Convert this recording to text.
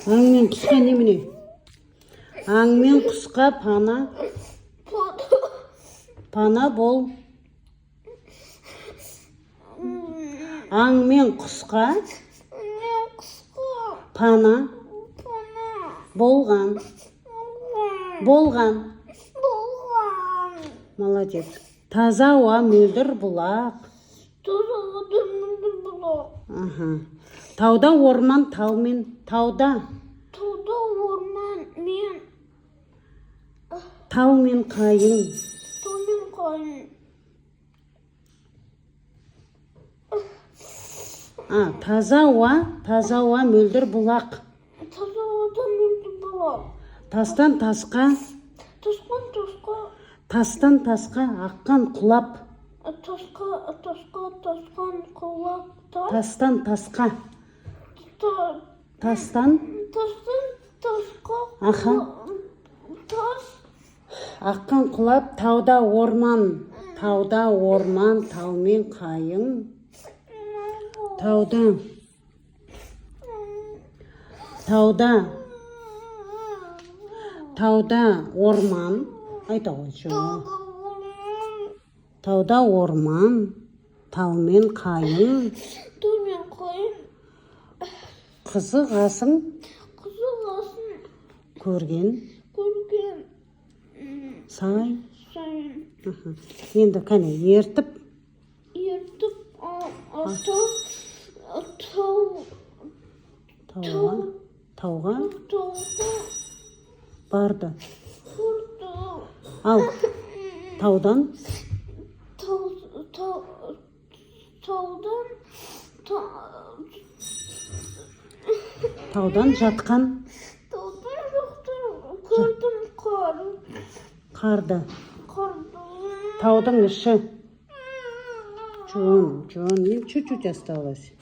Аң мен құсқа немене? Аң мен құсқа пана. Пана бол. Аң мен құсқа пана болған. Болған. Молодец. Таза ауа мөлдір бұлақ. Тауда орман таумен. Тауда орман мен таумен қайың. Таза ауа мөлдір бұлақ. Тастан тасқа. Тастан тасқа аққан құлап. Тастан тасқа. Тастан аққан құлап. Тауда орман. Тауда орман таумен қайың. Тауда орман. Айта қойшы. Тауда орман таумен қайың. Қызығасың көрген сайын. Енді қане ертіп тауға барды. Ал таудан жатқан қарды. Таудың іші. Жон, мен чуть-чуть осталось.